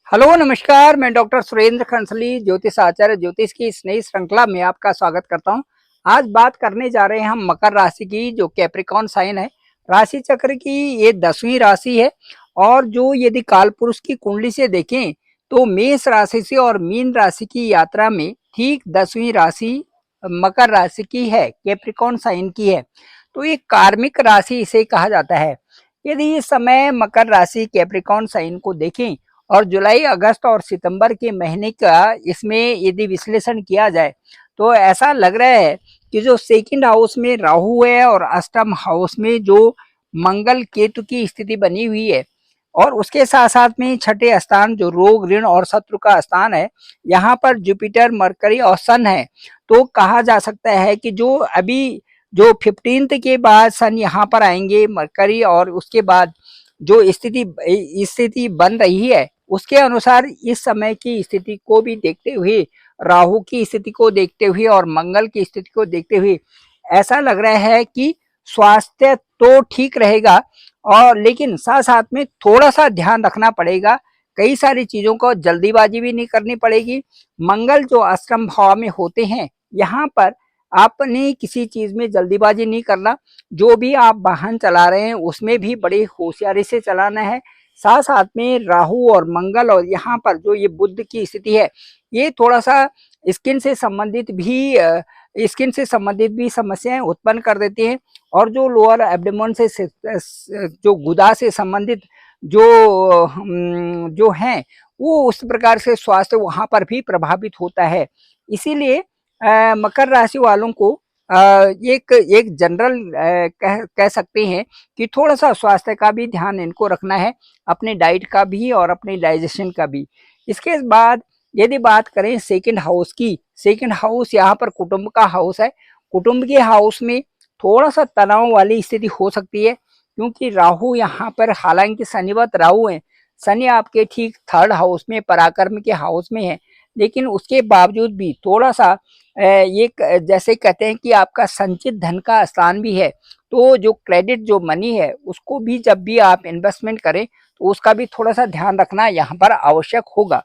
Hello नमस्कार, मैं doctor Surendra खंसली ज्योतिष आचार्य ज्योतिष की इस नई श्रृंखला में आपका स्वागत करता हूं। आज बात करने जा रहे हैं हम मकर राशि की, जो कैप्रिकॉर्न साइन है। राशि चक्र की ये 10वीं राशि है और जो यदि काल पुरुष की कुंडली से देखें तो मेष राशि से और मीन राशि की यात्रा में ठीक 10वीं राशि मकर राशि की है, कैप्रिकॉर्न साइन की है। तो ये कार्मिक राशि इसे कहा जाता है। यदि इस समय मकर राशि कैप्रिकॉर्न साइन को देखें और जुलाई, अगस्त और सितंबर के महीने का इसमें यदि विश्लेषण किया जाए तो ऐसा लग रहा है कि जो सेकंड हाउस में राहु है और अष्टम हाउस में जो मंगल केतु की स्थिति बनी हुई है और उसके साथ साथ में छठे स्थान जो रोग, ऋण और शत्रु का स्थान है, यहाँ पर जुपिटर, मरकरी और सन है। तो कहा जा सकता है कि जो अभी जो 15th के बाद सन यहाँ पर आएंगे मरकरी, और उसके बाद जो स्थिति बन रही है उसके अनुसार इस समय की स्थिति को भी देखते हुए, राहु की स्थिति को देखते हुए और मंगल की स्थिति को देखते हुए ऐसा लग रहा है कि स्वास्थ्य तो ठीक रहेगा, और लेकिन साथ साथ में थोड़ा सा ध्यान रखना पड़ेगा। कई सारी चीजों को जल्दीबाजी भी नहीं करनी पड़ेगी। मंगल जो अष्टम भाव में होते हैं, यहाँ पर आपने किसी चीज में जल्दीबाजी नहीं करना। जो भी आप वाहन चला रहे हैं उसमें भी बड़ी होशियारी से चलाना है। साथ साथ में राहु और मंगल और यहाँ पर जो ये बुध की स्थिति है, ये थोड़ा सा स्किन से संबंधित भी समस्याएं उत्पन्न कर देती हैं। और जो लोअर एब्डोमेन से जो गुदा से संबंधित जो हैं, वो उस प्रकार से स्वास्थ्य वहां पर भी प्रभावित होता है। इसीलिए मकर राशि वालों को एक एक जनरल कह सकते हैं कि थोड़ा सा स्वास्थ्य का भी ध्यान इनको रखना है, अपने डाइट का भी और अपने डाइजेशन का भी। इसके बाद यदि बात करें सेकंड हाउस की, सेकंड हाउस यहाँ पर कुटुंब का हाउस है। कुटुंब के हाउस में थोड़ा सा तनाव वाली स्थिति हो सकती है, क्योंकि राहु यहाँ पर, हालांकि शनिवत राहु है, शनि आपके ठीक थर्ड हाउस में, पराक्रम के हाउस में है, लेकिन उसके बावजूद भी थोड़ा सा ये जैसे कहते हैं कि आपका संचित धन का स्थान भी है। तो जो क्रेडिट, जो मनी है, उसको भी जब भी आप इन्वेस्टमेंट करें तो उसका भी थोड़ा सा ध्यान रखना यहाँ पर आवश्यक होगा।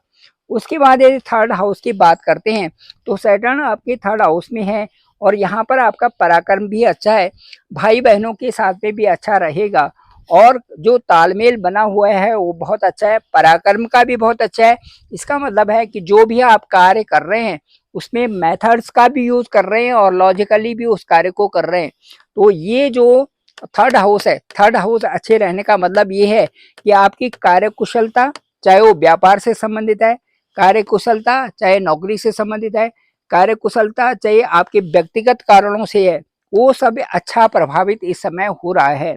उसके बाद यदि थर्ड हाउस की बात करते हैं तो सैटर्न आपके थर्ड हाउस में है और यहाँ पर आपका पराक्रम भी अच्छा है, भाई बहनों के साथ में भी अच्छा रहेगा और जो तालमेल बना हुआ है वो बहुत अच्छा है, पराक्रम का भी बहुत अच्छा है। इसका मतलब है कि जो भी आप कार्य कर रहे हैं उसमें मेथड्स का भी यूज कर रहे हैं और लॉजिकली भी उस कार्य को कर रहे हैं। तो ये जो थर्ड हाउस है, थर्ड हाउस अच्छे रहने का मतलब ये है कि आपकी कार्य कुशलता, चाहे वो व्यापार से संबंधित है, कार्य कुशलता चाहे नौकरी से संबंधित है, कार्य कुशलता चाहे आपके व्यक्तिगत कारणों से है, वो सब अच्छा प्रभावित इस समय हो रहा है।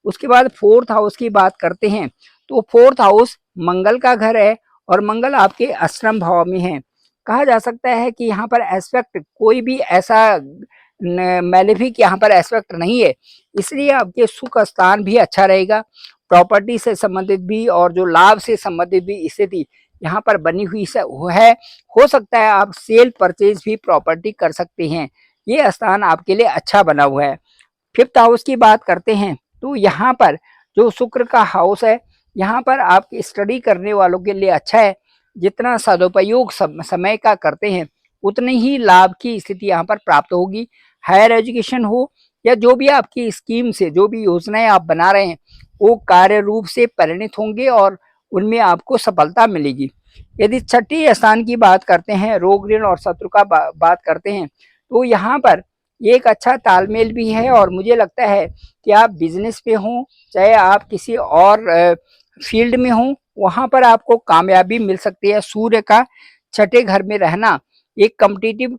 उसके बाद फोर्थ हाउस की बात करते हैं तो फोर्थ हाउस मंगल का घर है और मंगल आपके अष्टम भाव में है। कहा जा सकता है कि यहाँ पर एस्पेक्ट कोई भी ऐसा मैलेफिक यहाँ पर एस्पेक्ट नहीं है, इसलिए आपके सुख स्थान भी अच्छा रहेगा, प्रॉपर्टी से संबंधित भी और जो लाभ से संबंधित भी स्थिति यहाँ पर बनी हुई है। हो सकता है आप सेल परचेज भी प्रॉपर्टी कर सकते हैं, ये स्थान आपके लिए अच्छा बना हुआ है। फिफ्थ हाउस की बात करते हैं तो यहाँ पर जो शुक्र का हाउस है, यहाँ पर आप स्टडी करने वालों के लिए अच्छा है। जितना सदुपयोग समय का करते हैं उतनी ही लाभ की स्थिति यहाँ पर प्राप्त होगी। हायर एजुकेशन हो या जो भी आपकी स्कीम से जो भी योजनाएं आप बना रहे हैं वो कार्य रूप से परिणित होंगे और उनमें आपको सफलता मिलेगी। यदि छठी स्थान की बात करते हैं, रोग, ऋण और शत्रु का बात करते हैं तो यहाँ पर एक अच्छा तालमेल भी है और मुझे लगता है कि आप बिजनेस पे हों चाहे आप किसी और फील्ड में हों, वहां पर आपको कामयाबी मिल सकती है। सूर्य का छठे घर में रहना एक कॉम्पिटिटिव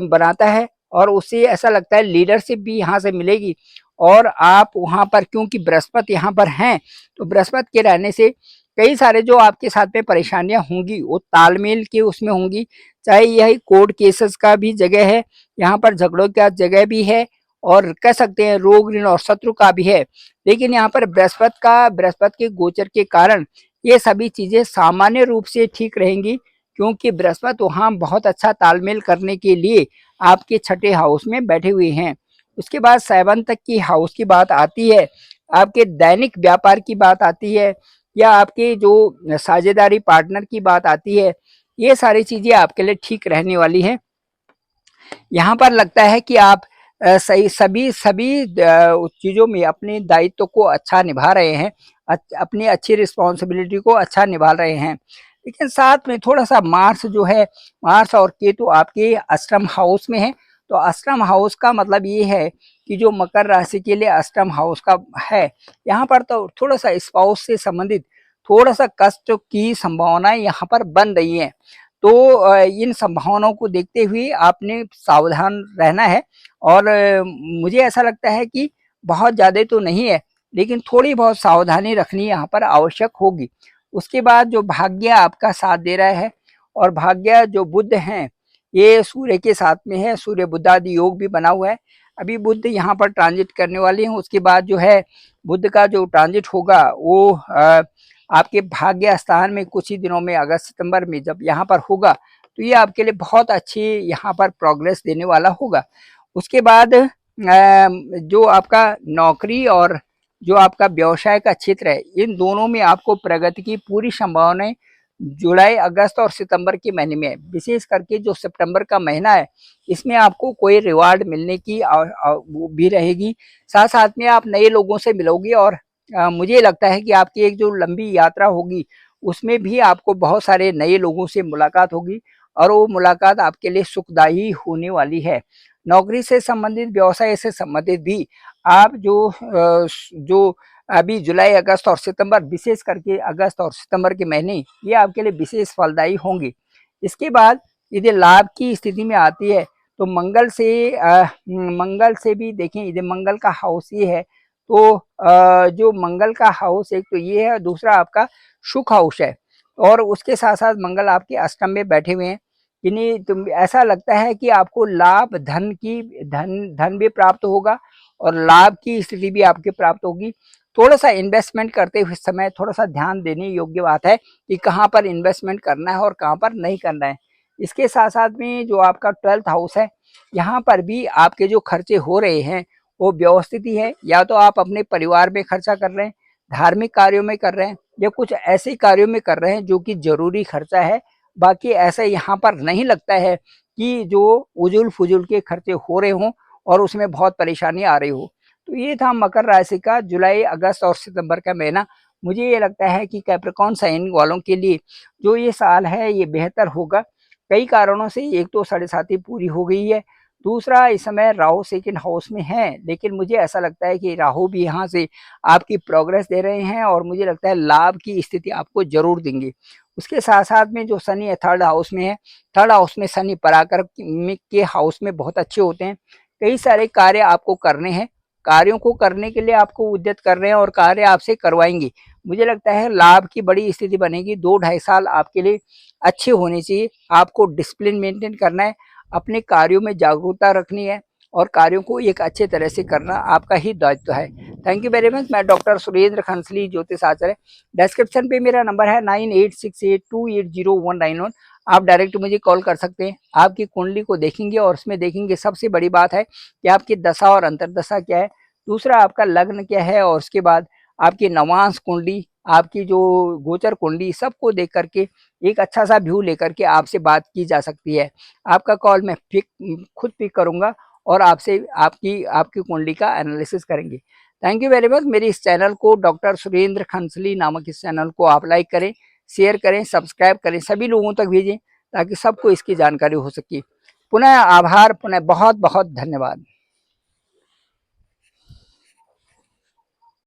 बनाता है और उससे ऐसा लगता है लीडरशिप भी यहाँ से मिलेगी। और आप वहां पर, क्योंकि बृहस्पति यहाँ पर हैं, तो बृहस्पति के रहने से कई सारे जो आपके साथ में परेशानियां होंगी वो तालमेल के उसमें होंगी। चाहे यही कोर्ट केसेस का भी जगह है, यहाँ पर झगड़ों का जगह भी है और कह सकते हैं रोग, ऋण और शत्रु का भी है। लेकिन यहाँ पर बृहस्पति के गोचर के कारण ये सभी चीजें सामान्य रूप से ठीक रहेंगी, क्योंकि बृहस्पति वहाँ बहुत अच्छा तालमेल करने के लिए आपके छठे हाउस में बैठे हुए हैं। उसके बाद 7 तक की हाउस की बात आती है, आपके दैनिक व्यापार की बात आती है। या आपके जो साझेदारी पार्टनर की बात आती है, ये सारी चीज़ें आपके लिए ठीक रहने वाली हैं। यहाँ पर लगता है कि आप सही सभी सभी चीज़ों में अपने दायित्व को अच्छा निभा रहे हैं, अपनी अच्छी रिस्पॉन्सिबिलिटी को अच्छा निभा रहे हैं। लेकिन साथ में थोड़ा-सा मार्स जो है, मार्स और केतु आपके अष्टम हाउस में है, तो अष्टम हाउस का मतलब ये है कि जो मकर राशि के लिए अष्टम हाउस का है, यहाँ पर तो थोड़ा-सा स्पाउस से संबंधित थोड़ा-सा कष्ट की संभावनाएँ यहाँ पर बन रही हैं। तो इन संभावनाओं को देखते हुए आपने सावधान रहना है और मुझे ऐसा लगता है कि बहुत ज़्यादा तो नहीं है, लेकिन थोड़ी बहुत सावधानी रखनी यहाँ पर आवश्यक होगी। उसके बाद जो भाग्य आपका साथ दे रहा है और भाग्य जो बुध हैं, ये सूर्य के साथ में है, सूर्य बुध आदि योग भी बना हुआ है। अभी बुध यहाँ पर ट्रांजिट करने वाले हैं, उसके बाद जो है बुध का जो ट्रांजिट होगा वो आपके भाग्य स्थान में कुछ ही दिनों में अगस्त सितंबर में जब यहाँ पर होगा, तो ये आपके लिए बहुत अच्छी यहाँ पर प्रोग्रेस देने वाला होगा। उसके बाद जो आपका नौकरी और जो आपका व्यवसाय का क्षेत्र है, इन दोनों में आपको प्रगति की पूरी संभावनाएं जुलाई, अगस्त और सितंबर के महीने में है। विशेष करके जो सितंबर का महीना है, इसमें आपको कोई रिवार्ड मिलने की वो भी रहेगी। साथ साथ में आप नए लोगों से मिलोगे और मुझे लगता है कि आपकी एक जो लंबी यात्रा होगी, उसमें भी आपको बहुत सारे नए लोगों से मुलाकात होगी और वो मुलाकात आपके लिए सुखदायी होने वाली है। नौकरी से संबंधित, व्यवसाय से संबंधित भी आप जो अभी जुलाई, अगस्त और सितंबर, विशेष करके अगस्त और सितंबर के महीने, ये आपके लिए विशेष फलदायी होंगे। इसके बाद यदि लाभ की स्थिति में आती है, तो मंगल से भी देखें, यदि मंगल का हाउस ये है, तो जो मंगल का हाउस एक तो ये है, दूसरा आपका सुख हाउस है और उसके साथ साथ मंगल आपके अष्टम में बैठे हुए हैं। यानी तुम ऐसा लगता है कि आपको लाभ, धन भी प्राप्त होगा और लाभ की स्थिति भी आपके प्राप्त होगी। थोड़ा-सा इन्वेस्टमेंट करते हुए समय थोड़ा-सा ध्यान देने योग्य बात है कि कहाँ पर इन्वेस्टमेंट करना है और कहाँ पर नहीं करना है। इसके साथ-साथ में जो आपका 12th हाउस है, यहाँ पर भी आपके जो खर्चे हो रहे हैं, वो व्यवस्थित ही है। या तो आप अपने परिवार में खर्चा कर रहे हैं, धार्मिक कार्यों में कर रहे हैं या कुछ ऐसे कार्यों में कर रहे हैं जो कि ज़रूरी खर्चा है। बाकी ऐसा यहाँ पर नहीं लगता है कि जो उजुल-फुजुल के खर्चे हो रहे हों और उसमें बहुत परेशानी आ रही हो। तो ये था मकर राशि का जुलाई, अगस्त और सितंबर का महीना। मुझे ये लगता है कि कैप्रिकॉर्न साइन वालों के लिए जो ये साल है, ये बेहतर होगा। कई कारणों से, एक तो साढ़े-साती पूरी हो गई है, दूसरा इस समय राहु सेकंड हाउस में है, लेकिन मुझे ऐसा लगता है कि राहु भी यहाँ से आपकी प्रोग्रेस दे रहे हैं और मुझे लगता है लाभ की स्थिति आपको ज़रूर देंगे। उसके साथ-साथ में जो शनि है थर्ड हाउस में है, थर्ड हाउस में शनि पराक्रम के हाउस में बहुत अच्छे होते हैं। कई सारे कार्य आपको करने हैं, कार्यों को करने के लिए आपको उद्यत कर रहे हैं और कार्य आपसे करवाएँगे। मुझे लगता है लाभ की बड़ी स्थिति बनेगी, 2 ढाई साल आपके लिए अच्छे होने चाहिए। आपको डिसिप्लिन मेंटेन करना है, अपने कार्यों में जागरूकता रखनी है और कार्यों को एक अच्छे तरह से करना आपका ही दायित्व है। Thank you very much. मैं डॉक्टर सुरेंद्र खंसली, ज्योतिष आचार्य। डिस्क्रिप्शन पे मेरा नंबर है 9868280191। आप डायरेक्ट मुझे कॉल कर सकते हैं। आपकी कुंडली को देखेंगे और उसमें देखेंगे, सबसे बड़ी बात है कि आपकी दशा और अंतर्दशा क्या है, दूसरा आपका लग्न क्या है और उसके बाद आपकी नवांश कुंडली, आपकी जो गोचर कुंडली, सबको देख करके एक अच्छा सा व्यू लेकर के आपसे बात की जा सकती है। आपका कॉल मैं खुद पिक करूँगा और आपसे आपकी आपकी कुंडली का एनालिसिस करेंगे। Thank you very much. मेरे इस चैनल को, डॉक्टर सुरेंद्र खंसली नामक इस चैनल को आप लाइक करें, शेयर करें, सब्सक्राइब करें, सभी लोगों तक भेजें ताकि सबको इसकी जानकारी हो सके। पुनः आभार, पुनः बहुत बहुत धन्यवाद।